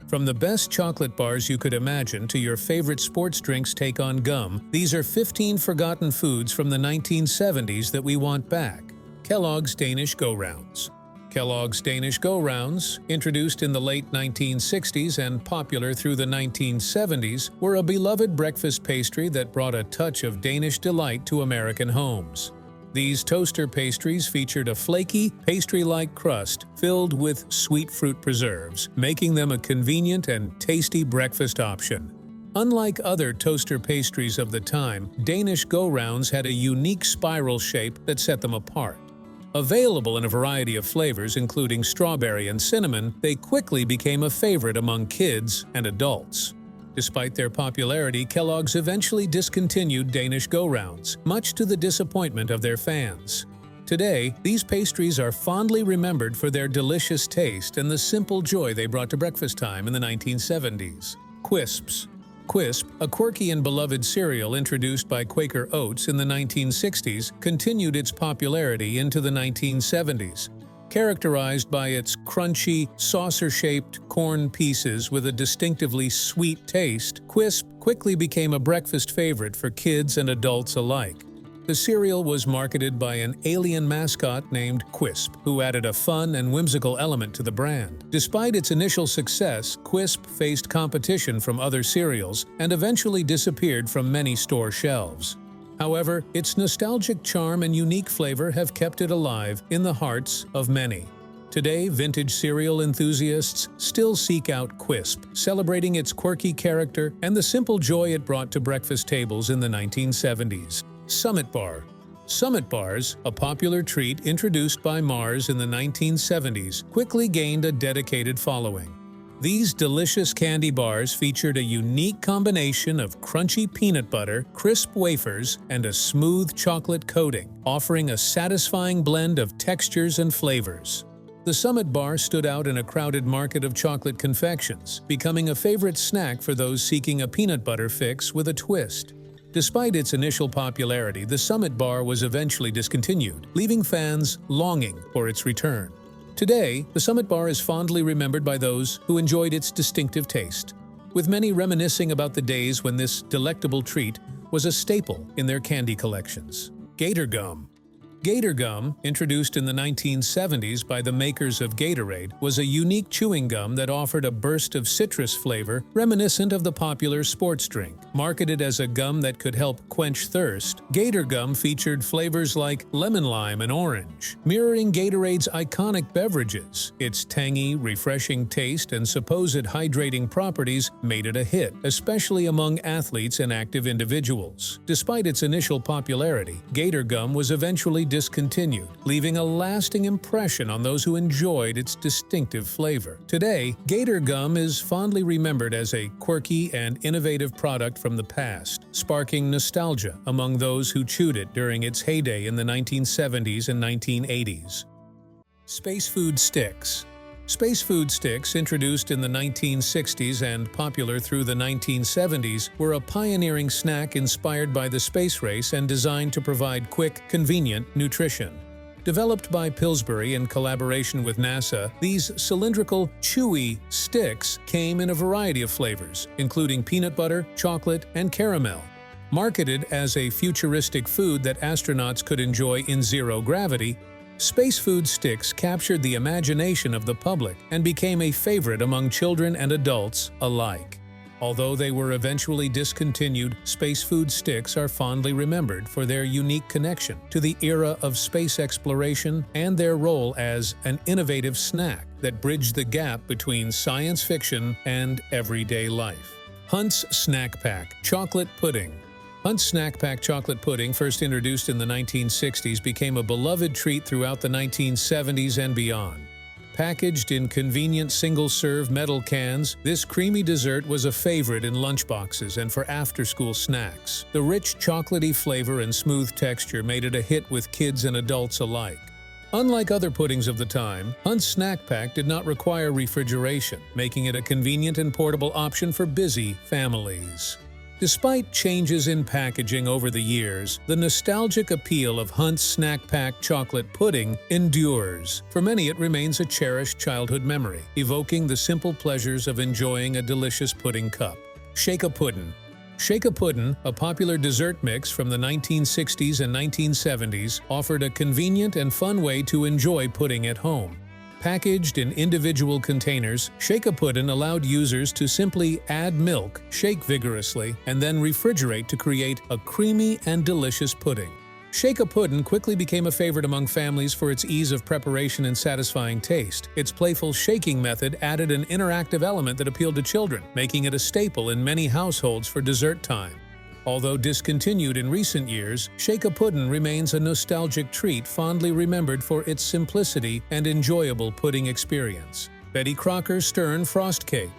From the best chocolate bars you could imagine to your favorite sports drinks take on gum, these are 15 forgotten foods from the 1970s that we want back. Kellogg's Danish Go-Rounds. Kellogg's Danish Go-Rounds, introduced in the late 1960s and popular through the 1970s, were a beloved breakfast pastry that brought a touch of Danish delight to American homes. These toaster pastries featured a flaky, pastry-like crust filled with sweet fruit preserves, making them a convenient and tasty breakfast option. Unlike other toaster pastries of the time, Danish Go-Rounds had a unique spiral shape that set them apart. Available in a variety of flavors, including strawberry and cinnamon, they quickly became a favorite among kids and adults. Despite their popularity, Kellogg's eventually discontinued Danish Go-Rounds, much to the disappointment of their fans. Today, these pastries are fondly remembered for their delicious taste and the simple joy they brought to breakfast time in the 1970s. Quisps. Quisp, a quirky and beloved cereal introduced by Quaker Oats in the 1960s, continued its popularity into the 1970s. Characterized by its crunchy, saucer-shaped corn pieces with a distinctively sweet taste, Quisp quickly became a breakfast favorite for kids and adults alike. The cereal was marketed by an alien mascot named Quisp, who added a fun and whimsical element to the brand. Despite its initial success, Quisp faced competition from other cereals and eventually disappeared from many store shelves. However, its nostalgic charm and unique flavor have kept it alive in the hearts of many. Today, vintage cereal enthusiasts still seek out Quisp, celebrating its quirky character and the simple joy it brought to breakfast tables in the 1970s. Summit Bar. Summit Bars, a popular treat introduced by Mars in the 1970s, quickly gained a dedicated following. These delicious candy bars featured a unique combination of crunchy peanut butter, crisp wafers, and a smooth chocolate coating, offering a satisfying blend of textures and flavors. The Summit Bar stood out in a crowded market of chocolate confections, becoming a favorite snack for those seeking a peanut butter fix with a twist. Despite its initial popularity, the Summit Bar was eventually discontinued, leaving fans longing for its return. Today, the Summit Bar is fondly remembered by those who enjoyed its distinctive taste, with many reminiscing about the days when this delectable treat was a staple in their candy collections. Gatorgum. Gatorgum, introduced in the 1970s by the makers of Gatorade, was a unique chewing gum that offered a burst of citrus flavor reminiscent of the popular sports drink. Marketed as a gum that could help quench thirst, Gatorgum featured flavors like lemon lime and orange, mirroring Gatorade's iconic beverages. Its tangy, refreshing taste and supposed hydrating properties made it a hit, especially among athletes and active individuals. Despite its initial popularity, Gatorgum was eventually discontinued, leaving a lasting impression on those who enjoyed its distinctive flavor. Today, Gatorgum is fondly remembered as a quirky and innovative product from the past, sparking nostalgia among those who chewed it during its heyday in the 1970s and 1980s. Space Food Sticks. Space Food Sticks, introduced in the 1960s and popular through the 1970s, were a pioneering snack inspired by the space race and designed to provide quick, convenient nutrition. Developed by Pillsbury in collaboration with NASA, these cylindrical, chewy sticks came in a variety of flavors, including peanut butter, chocolate, and caramel. Marketed as a futuristic food that astronauts could enjoy in zero gravity, Space Food Sticks captured the imagination of the public and became a favorite among children and adults alike. Although they were eventually discontinued, Space Food Sticks are fondly remembered for their unique connection to the era of space exploration and their role as an innovative snack that bridged the gap between science fiction and everyday life. Hunt's Snack Pack Chocolate Pudding. Hunt's Snack Pack chocolate pudding, first introduced in the 1960s, became a beloved treat throughout the 1970s and beyond. Packaged in convenient single-serve metal cans, this creamy dessert was a favorite in lunchboxes and for after-school snacks. The rich chocolatey flavor and smooth texture made it a hit with kids and adults alike. Unlike other puddings of the time, Hunt's Snack Pack did not require refrigeration, making it a convenient and portable option for busy families. Despite changes in packaging over the years, the nostalgic appeal of Hunt's Snack Pack chocolate pudding endures. For many, it remains a cherished childhood memory, evoking the simple pleasures of enjoying a delicious pudding cup. Shake-A-Puddin. Shake-A-Puddin, a popular dessert mix from the 1960s and 1970s, offered a convenient and fun way to enjoy pudding at home. Packaged in individual containers, Shake-A-Puddin allowed users to simply add milk, shake vigorously, and then refrigerate to create a creamy and delicious pudding. Shake-A-Puddin quickly became a favorite among families for its ease of preparation and satisfying taste. Its playful shaking method added an interactive element that appealed to children, making it a staple in many households for dessert time. Although discontinued in recent years, Shake-A-Puddin remains a nostalgic treat fondly remembered for its simplicity and enjoyable pudding experience. Betty Crocker Stir and Frost Cake.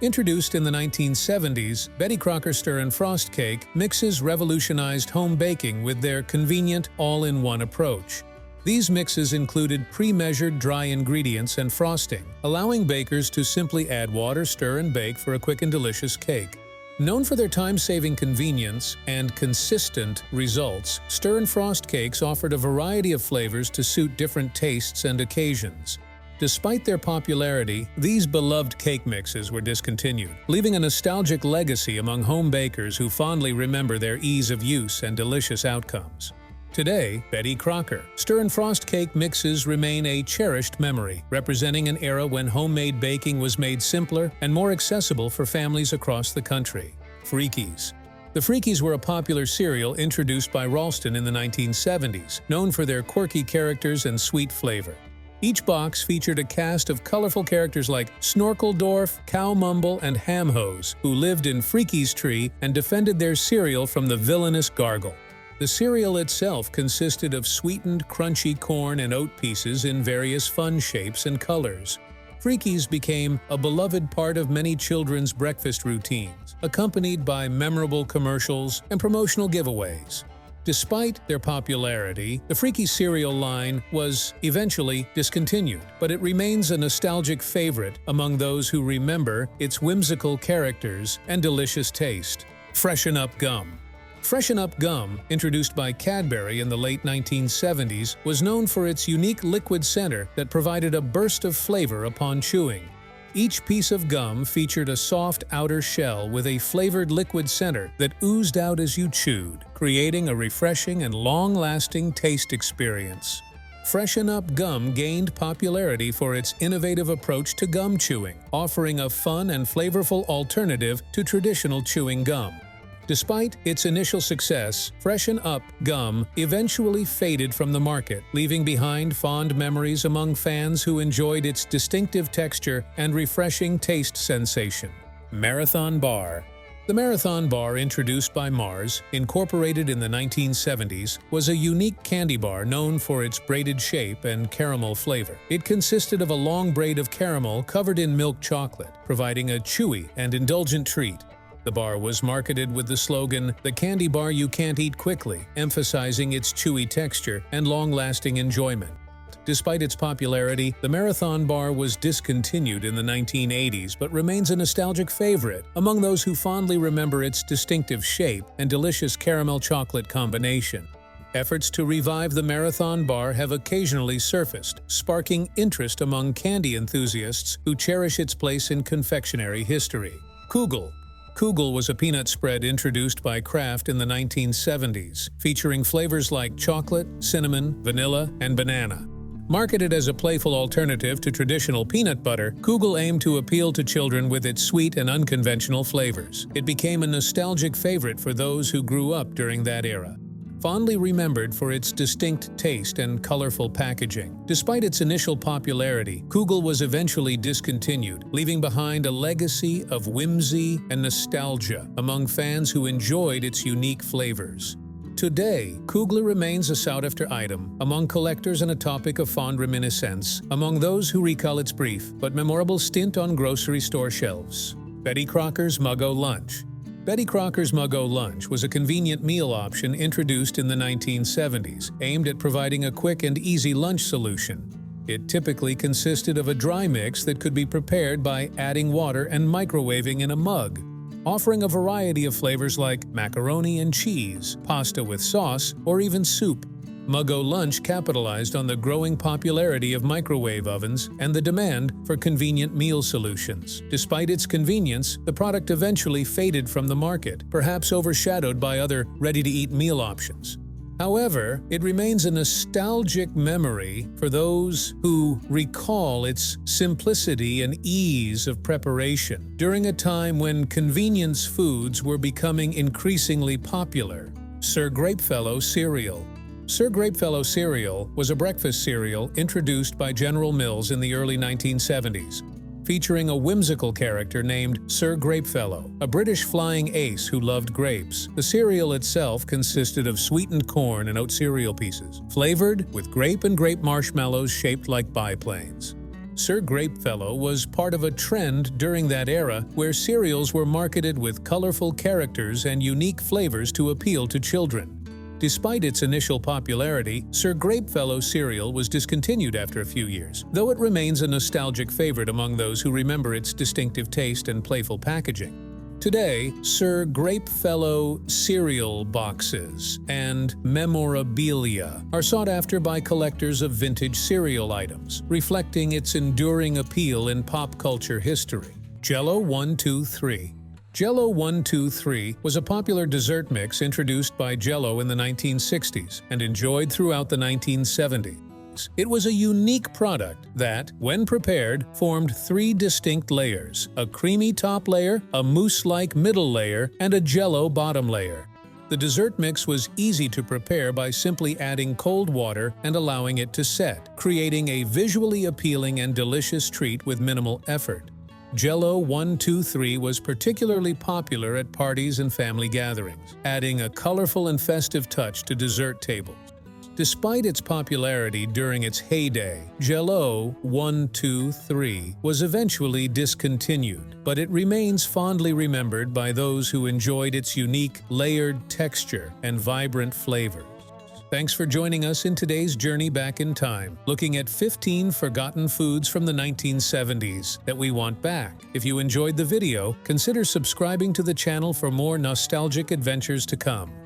Introduced in the 1970s, Betty Crocker Stir and Frost Cake mixes revolutionized home baking with their convenient, all-in-one approach. These mixes included pre-measured dry ingredients and frosting, allowing bakers to simply add water, stir, and bake for a quick and delicious cake. Known for their time-saving convenience and consistent results, Stir and Frost cakes offered a variety of flavors to suit different tastes and occasions. Despite their popularity, these beloved cake mixes were discontinued, leaving a nostalgic legacy among home bakers who fondly remember their ease of use and delicious outcomes. Today, Betty Crocker Stir and Frost cake mixes remain a cherished memory, representing an era when homemade baking was made simpler and more accessible for families across the country. Freakies. The Freakies were a popular cereal introduced by Ralston in the 1970s, known for their quirky characters and sweet flavor. Each box featured a cast of colorful characters like Snorkeldorf, Cow Mumble, and Hamhose, who lived in Freakies' tree and defended their cereal from the villainous Gargle. The cereal itself consisted of sweetened, crunchy corn and oat pieces in various fun shapes and colors. Freakies became a beloved part of many children's breakfast routines, accompanied by memorable commercials and promotional giveaways. Despite their popularity, the Freakies cereal line was eventually discontinued, but it remains a nostalgic favorite among those who remember its whimsical characters and delicious taste. Freshen-up Gum. Freshen-up Gum, introduced by Cadbury in the late 1970s, was known for its unique liquid center that provided a burst of flavor upon chewing. Each piece of gum featured a soft outer shell with a flavored liquid center that oozed out as you chewed, creating a refreshing and long-lasting taste experience. Freshen-up Gum gained popularity for its innovative approach to gum chewing, offering a fun and flavorful alternative to traditional chewing gum. Despite its initial success, Freshen-up Gum eventually faded from the market, leaving behind fond memories among fans who enjoyed its distinctive texture and refreshing taste sensation. Marathon Bar. The Marathon Bar, introduced by Mars, incorporated in the 1970s, was a unique candy bar known for its braided shape and caramel flavor. It consisted of a long braid of caramel covered in milk chocolate, providing a chewy and indulgent treat. The bar was marketed with the slogan, "The candy bar you can't eat quickly," emphasizing its chewy texture and long-lasting enjoyment. Despite its popularity, the Marathon Bar was discontinued in the 1980s but remains a nostalgic favorite among those who fondly remember its distinctive shape and delicious caramel chocolate combination. Efforts to revive the Marathon Bar have occasionally surfaced, sparking interest among candy enthusiasts who cherish its place in confectionery history. Koogle. Koogle was a peanut spread introduced by Kraft in the 1970s, featuring flavors like chocolate, cinnamon, vanilla, and banana. Marketed as a playful alternative to traditional peanut butter, Koogle aimed to appeal to children with its sweet and unconventional flavors. It became a nostalgic favorite for those who grew up during that era. Fondly remembered for its distinct taste and colorful packaging. Despite its initial popularity, Koogle was eventually discontinued, leaving behind a legacy of whimsy and nostalgia among fans who enjoyed its unique flavors. Today, Koogle remains a sought-after item among collectors and a topic of fond reminiscence among those who recall its brief but memorable stint on grocery store shelves. Betty Crocker's Muggo Lunch. Betty Crocker's Muggo Lunch was a convenient meal option introduced in the 1970s, aimed at providing a quick and easy lunch solution. It typically consisted of a dry mix that could be prepared by adding water and microwaving in a mug. offering a variety of flavors like macaroni and cheese, pasta with sauce, or even soup. Muggo Lunch capitalized on the growing popularity of microwave ovens and the demand for convenient meal solutions. Despite its convenience, the product eventually faded from the market, perhaps overshadowed by other ready-to-eat meal options. However, it remains a nostalgic memory for those who recall its simplicity and ease of preparation during a time when convenience foods were becoming increasingly popular. Sir Grapefellow Cereal. Sir Grapefellow Cereal was a breakfast cereal introduced by General Mills in the early 1970s. Featuring a whimsical character named Sir Grapefellow, a British flying ace who loved grapes. The cereal itself consisted of sweetened corn and oat cereal pieces, flavored with grape and grape marshmallows shaped like biplanes. Sir Grapefellow was part of a trend during that era where cereals were marketed with colorful characters and unique flavors to appeal to children. Despite its initial popularity, Sir Grapefellow Cereal was discontinued after a few years, though it remains a nostalgic favorite among those who remember its distinctive taste and playful packaging. Today, Sir Grapefellow cereal boxes and memorabilia are sought after by collectors of vintage cereal items, reflecting its enduring appeal in pop culture history. Jell-O 1, 2, 3. Jell-O 1, 2, 3 was a popular dessert mix introduced by Jell-O in the 1960s and enjoyed throughout the 1970s. It was a unique product that, when prepared, formed three distinct layers: a creamy top layer, a mousse-like middle layer, and a Jell-O bottom layer. The dessert mix was easy to prepare by simply adding cold water and allowing it to set, creating a visually appealing and delicious treat with minimal effort. Jell-O 1, 2, 3 was particularly popular at parties and family gatherings, adding a colorful and festive touch to dessert tables. Despite its popularity during its heyday, Jell-O 1, 2, 3 was eventually discontinued, but it remains fondly remembered by those who enjoyed its unique, layered texture and vibrant flavors. Thanks for joining us in today's journey back in time, looking at 15 forgotten foods from the 1970s that we want back. If you enjoyed the video, consider subscribing to the channel for more nostalgic adventures to come.